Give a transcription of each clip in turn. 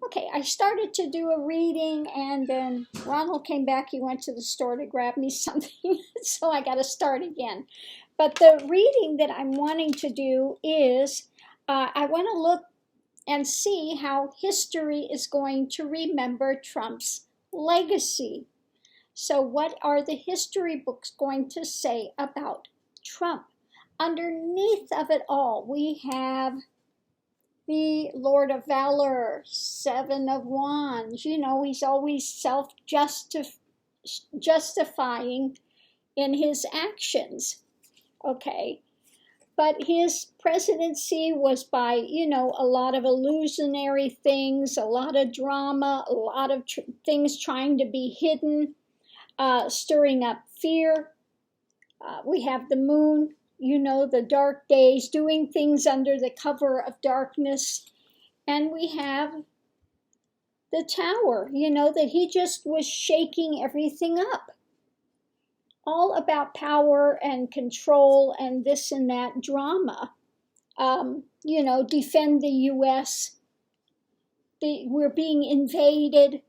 Okay, I started to do a reading, and then Ronald came back. He went to the store to grab me something, so I got to start again. But the reading that I'm wanting to do is, I want to look and see how history is going to remember Trump's legacy. So what are the history books going to say about Trump? Underneath of it all, we have the Lord of Valor, Seven of Wands. You know, he's always self-justifying in his actions. Okay. But his presidency was by, you know, a lot of illusionary things, a lot of drama, a lot of things trying to be hidden, stirring up fear. We have the moon, you know, the dark days, doing things under the cover of darkness. And we have the tower, you know, that he just was shaking everything up. All about power and control and this and that drama. You know, defend the U.S. We're being invaded.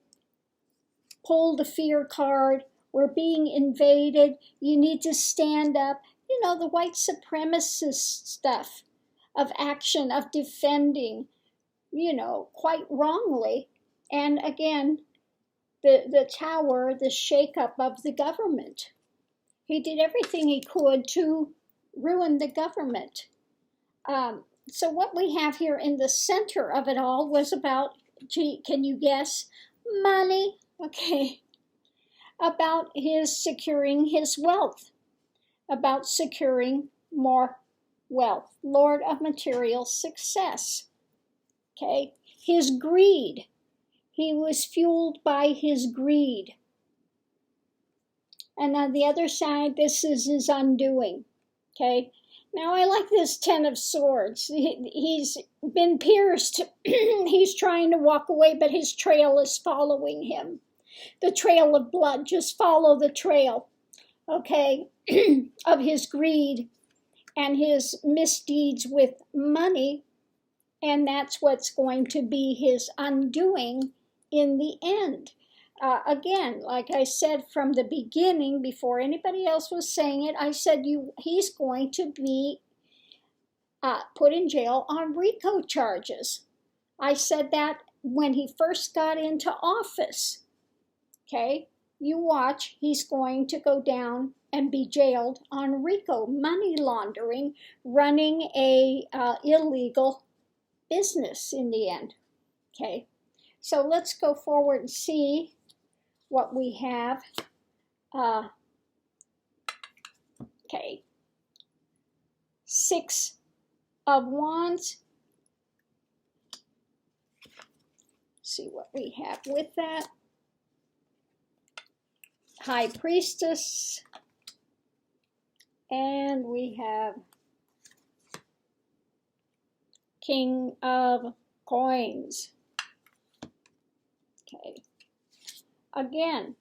Pull the fear card. We're being invaded. You need to stand up. You know, the white supremacist stuff of action, of defending, you know, quite wrongly. And again, the tower, the shakeup of the government. He did everything he could to ruin the government. So what we have here in the center of it all was about, gee, can you guess? Money. Okay. About his securing his wealth. About securing more wealth. Lord of material success. Okay. His greed. He was fueled by his greed. And on the other side, this is his undoing. Okay. Now I like this Ten of Swords. He's been pierced. He's trying to walk away, but his trail is following him. The trail of blood. Just follow the trail. Okay. Of his greed and his misdeeds with money. And that's what's going to be his undoing in the end. Again, like I said from the beginning, before anybody else was saying it, I said he's going to be put in jail on RICO charges. I said that when he first got into office. Okay, you watch, he's going to go down and be jailed on RICO, money laundering, running a illegal business in the end. Okay, so let's go forward and see what we have. Okay, Six of Wands. See what we have with that. High Priestess. And we have King of Coins. Okay. Again,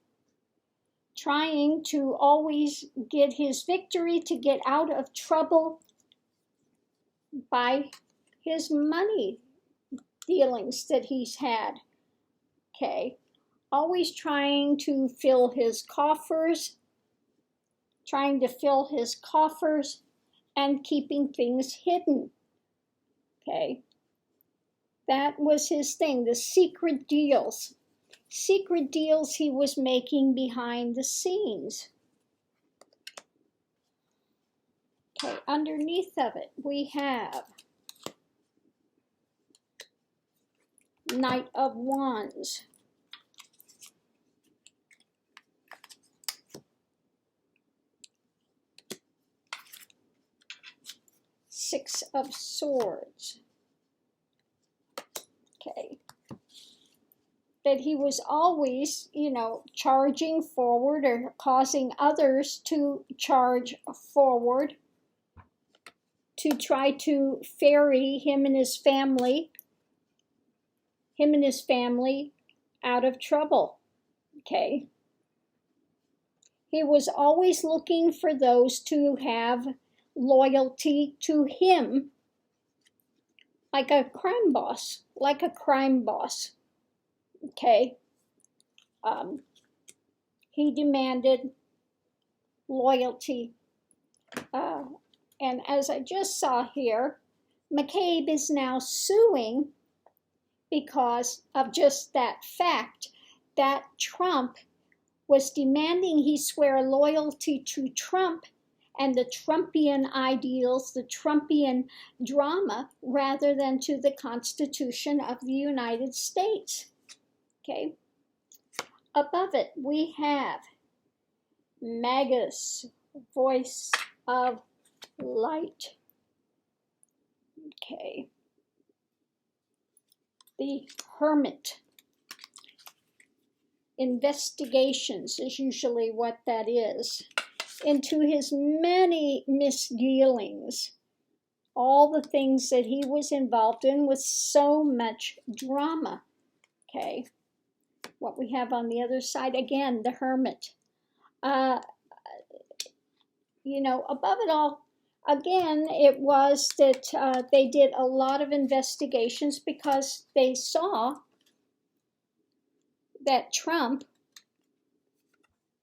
trying to always get his victory, to get out of trouble by his money dealings that he's had. Okay. Always trying to fill his coffers, and keeping things hidden. Okay. That was his thing, the secret deals. Secret deals he was making behind the scenes. Okay, underneath of it, we have Knight of Wands. Six of Swords. Okay. That he was always, you know, charging forward or causing others to charge forward to try to ferry him and his family out of trouble. Okay. He was always looking for those to have loyalty to him, like a crime boss. Okay. He demanded loyalty. And as I just saw here, McCabe is now suing because of just that fact that Trump was demanding he swear loyalty to Trump and the Trumpian ideals, the Trumpian drama, rather than to the Constitution of the United States. Okay. Above it, we have Magus, voice of light. Okay. The hermit. Investigations is usually what that is, into his many misdealings, all the things that he was involved in with so much drama. Okay. What we have on the other side, again, the hermit. You know, above it all, again, it was that they did a lot of investigations because they saw that Trump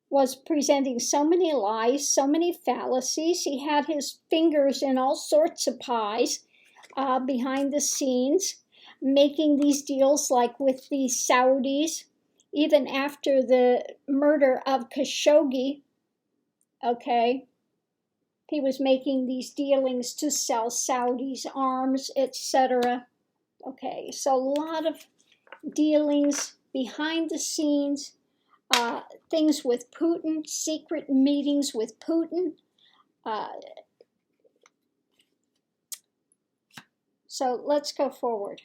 was presenting so many lies, so many fallacies. He had his fingers in all sorts of pies behind the scenes, making these deals like with the Saudis, even after the murder of Khashoggi. Okay. He was making these dealings to sell Saudis arms, etc. Okay, so a lot of dealings behind the scenes, things with Putin, secret meetings with Putin. So let's go forward.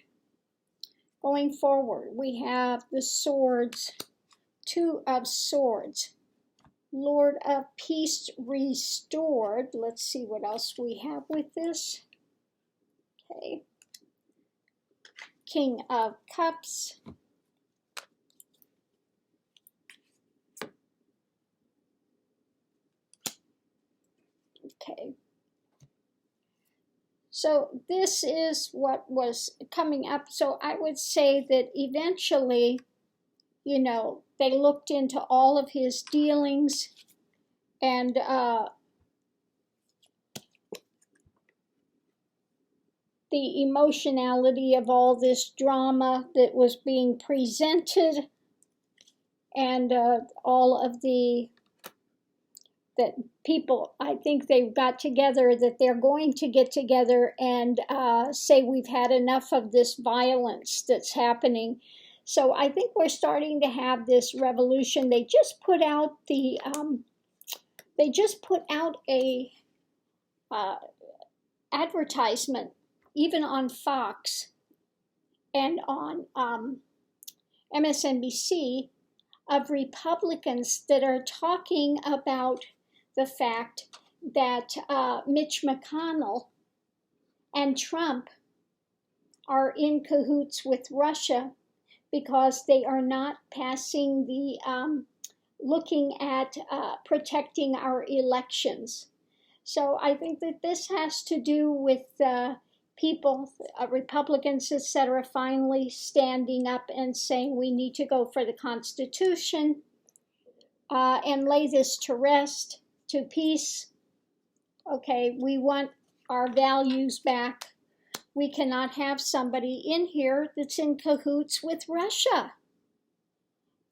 Going forward, we have the swords, Two of Swords. Lord of Peace restored. Let's see what else we have with this. Okay. King of Cups. Okay. So this is what was coming up. So I would say that eventually, you know, they looked into all of his dealings and the emotionality of all this drama that was being presented, and all of the, that people, I think they got together, that they're going to get together and say we've had enough of this violence that's happening. So I think we're starting to have this revolution. They just put out the, a advertisement, even on Fox and on MSNBC, of Republicans that are talking about the fact that Mitch McConnell and Trump are in cahoots with Russia because they are not passing the, looking at protecting our elections. So I think that this has to do with people, Republicans, etc., finally standing up and saying we need to go for the Constitution and lay this to rest, to peace. Okay, we want our values back. We cannot have somebody in here that's in cahoots with Russia,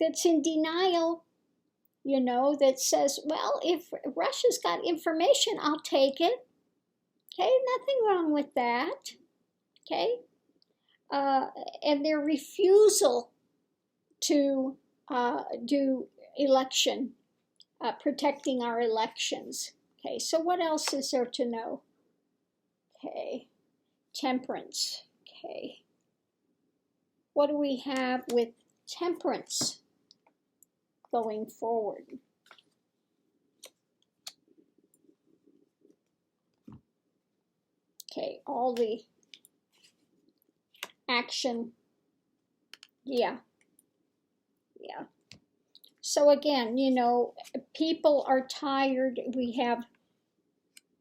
that's in denial, you know, that says, well, if Russia's got information, I'll take it. Okay, nothing wrong with that. Okay, and their refusal to do election, protecting our elections. Okay, so what else is there to know? Okay, temperance. Okay, what do we have with temperance going forward? Okay, all the action. Yeah. So again, you know, people are tired. We have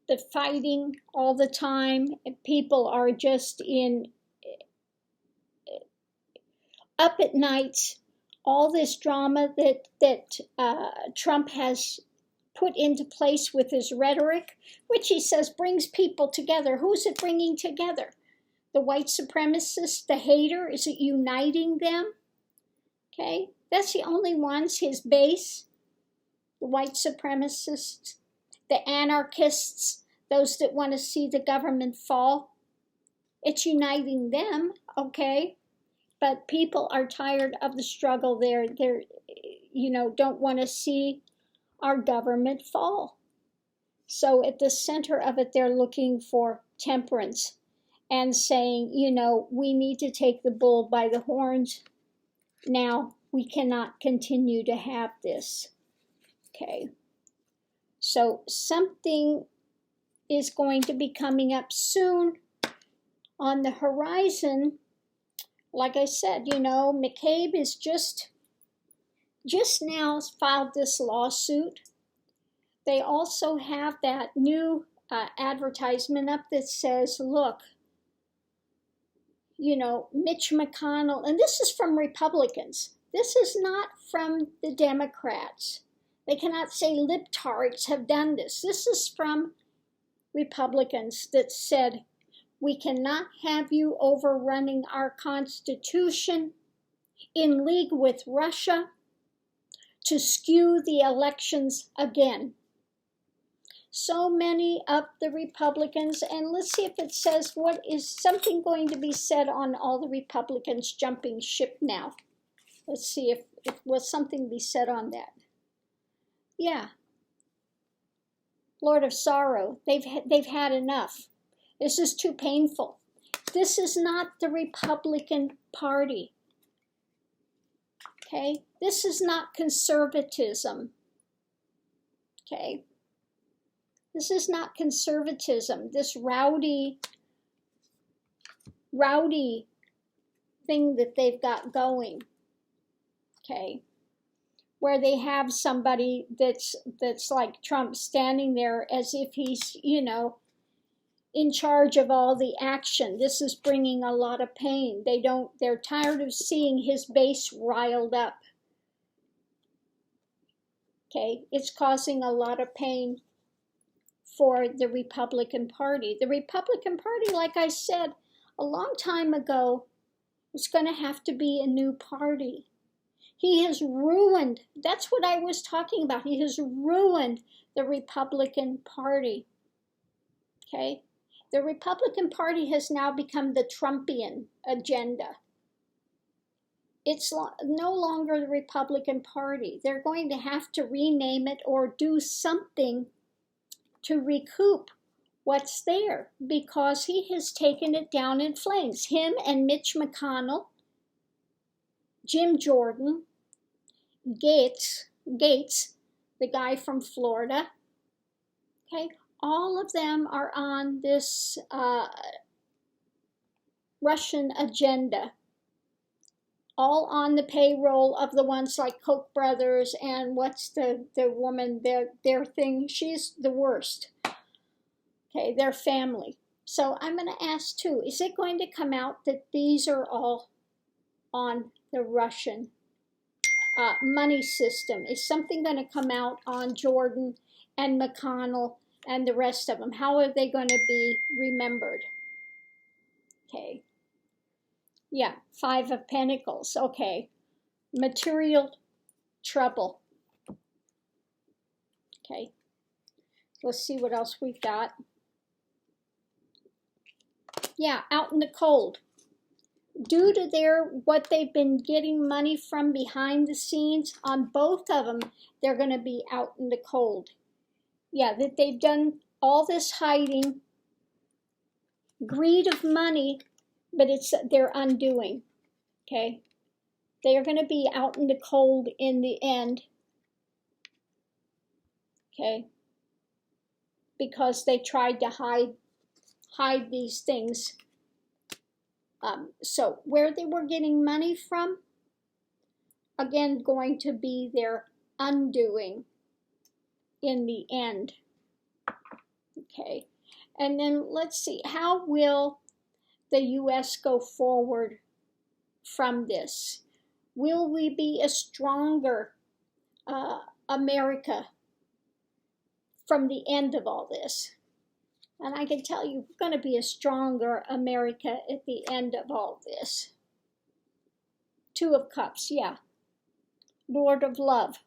the fighting all the time. People are just in up at nights, all this drama that Trump has put into place with his rhetoric, which he says brings people together. Who's it bringing together? The white supremacists, the hater? Is it uniting them? Okay, that's the only ones, his base, the white supremacists, the anarchists, those that want to see the government fall. It's uniting them, okay? But people are tired of the struggle. They're don't want to see our government fall. So at the center of it, they're looking for temperance and saying, we need to take the bull by the horns. Now, we cannot continue to have this. Okay. So something is going to be coming up soon on the horizon. Like I said, McCabe is just now filed this lawsuit. They also have that new advertisement up that says, look, Mitch McConnell, and this is from Republicans. This is not from the Democrats. They cannot say libtards have done this. This is from Republicans that said, we cannot have you overrunning our Constitution, in league with Russia to skew the elections again. So many of the Republicans, and let's see if it says, what is something going to be said on all the Republicans jumping ship now? Let's see if will something be said on that. Yeah. Lord of Sorrow, they've had enough. This is too painful. This is not the Republican Party. Okay? This is not conservatism. Okay? This is not conservatism. This rowdy thing that they've got going. Okay? Where they have somebody that's like Trump standing there as if he's, in charge of all the action. This is bringing a lot of pain. They're tired of seeing his base riled up. Okay, it's causing a lot of pain for the Republican Party. The Republican Party, like I said a long time ago, is going to have to be a new party. He has ruined, that's what I was talking about. He has ruined the Republican Party. Okay? The Republican Party has now become the Trumpian agenda. It's no longer the Republican Party. They're going to have to rename it or do something to recoup what's there, because he has taken it down in flames. Him and Mitch McConnell, Jim Jordan, Gates, the guy from Florida, okay, all of them are on this Russian agenda, all on the payroll of the ones like Koch brothers and what's the woman, their thing, she's the worst, okay, their family. So I'm going to ask too, is it going to come out that these are all on the Russian money system? Is something going to come out on Jordan and McConnell and the rest of them? How are they going to be remembered? Okay. Yeah, 5 of Pentacles. Okay. Material trouble. Okay. Let's see what else we've got. Yeah, out in the cold. Due to what they've been getting money from behind the scenes, on both of them, they're going to be out in the cold. Yeah, that they've done all this hiding, greed of money, but it's their undoing. Okay? They are going to be out in the cold in the end. Okay? Because they tried to hide these things. So where they were getting money from, again, going to be their undoing in the end. Okay, and then let's see, how will the U.S. go forward from this? Will we be a stronger America from the end of all this? And I can tell you, we're going to be a stronger America at the end of all this. Two of Cups, yeah. Lord of Love.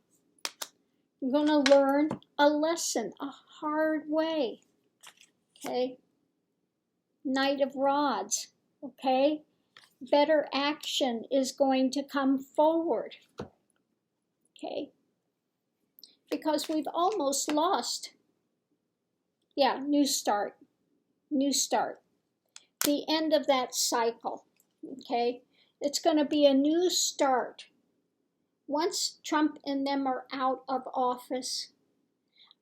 You're going to learn a lesson, a hard way. Okay? Knight of Rods. Okay? Better action is going to come forward. Okay? Because we've almost lost. Yeah, new start. New start. The end of that cycle. Okay? It's going to be a new start. Once Trump and them are out of office,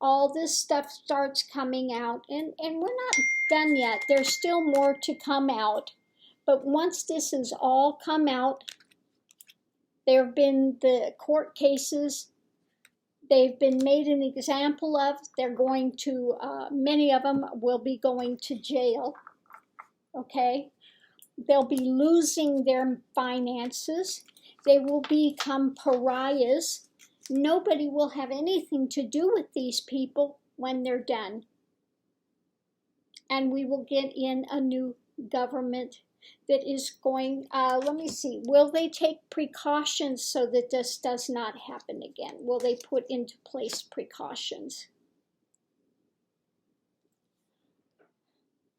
all this stuff starts coming out. And we're not done yet. There's still more to come out. But once this has all come out, there have been the court cases. They've been made an example of. They're going to, many of them will be going to jail. Okay? They'll be losing their finances. They will become pariahs. Nobody will have anything to do with these people when they're done. And we will get in a new government that is going, let me see, will they take precautions so that this does not happen again? Will they put into place precautions?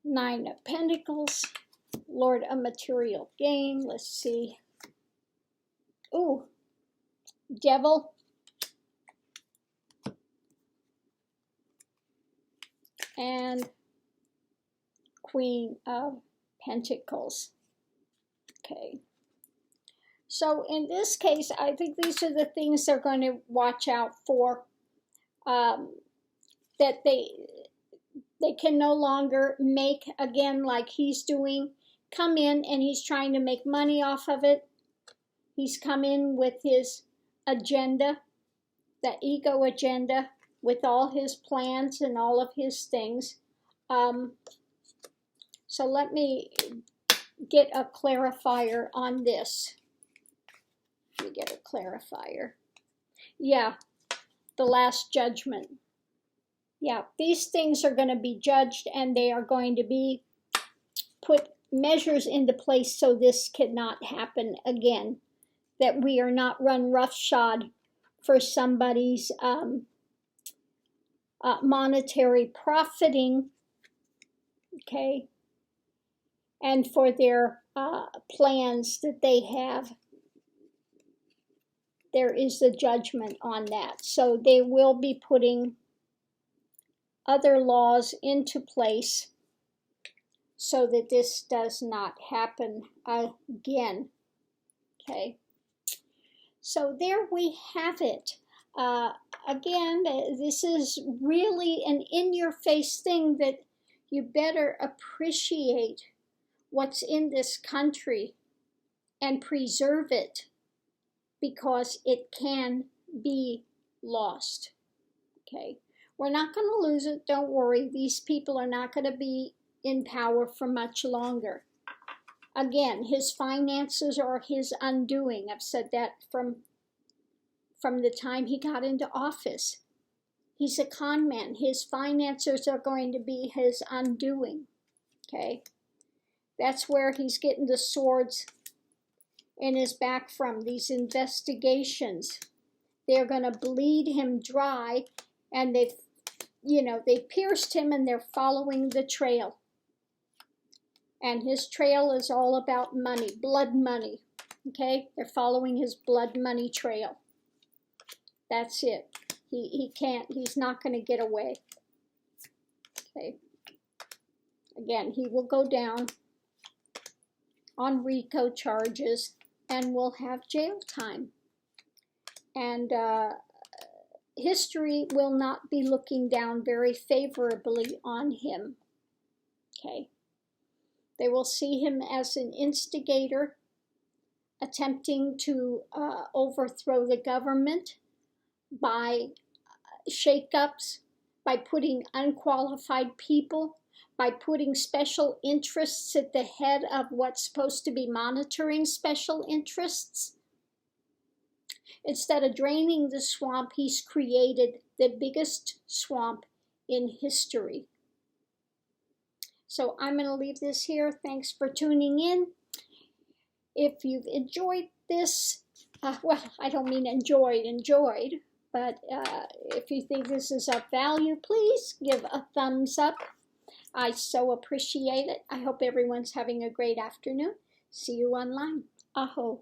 Nine of Pentacles, Lord of Material Gain, let's see. Ooh, Devil. And Queen of Pentacles. Okay. So in this case, I think these are the things they're going to watch out for. That they can no longer make, again, like he's doing, come in and he's trying to make money off of it. He's come in with his agenda, the ego agenda, with all his plans and all of his things. So let me get a clarifier on this. Let me get a clarifier. Yeah, the Last Judgment. Yeah, these things are going to be judged and they are going to be put measures into place so this cannot happen again. That we are not run roughshod for somebody's monetary profiting, okay, and for their plans that they have. There is a judgment on that. So they will be putting other laws into place so that this does not happen again. Okay. So there we have it. Again, this is really an in-your-face thing that you better appreciate what's in this country and preserve it, because it can be lost. Okay, we're not going to lose it. Don't worry. These people are not going to be in power for much longer. Again, his finances are his undoing. I've said that from the time he got into office. He's a con man. His finances are going to be his undoing. Okay, that's where he's getting the swords in his back from. These investigations, they're going to bleed him dry, and they pierced him and they're following the trail. And his trail is all about money, blood money. Okay, they're following his blood money trail. That's it. He's not going to get away. Okay. Again, he will go down on RICO charges and will have jail time. And history will not be looking down very favorably on him. Okay. They will see him as an instigator, attempting to overthrow the government by shakeups, by putting unqualified people, by putting special interests at the head of what's supposed to be monitoring special interests. Instead of draining the swamp, he's created the biggest swamp in history. So I'm going to leave this here. Thanks for tuning in. If you've enjoyed this, well, I don't mean enjoyed, but if you think this is of value, please give a thumbs up. I so appreciate it. I hope everyone's having a great afternoon. See you online. Aho.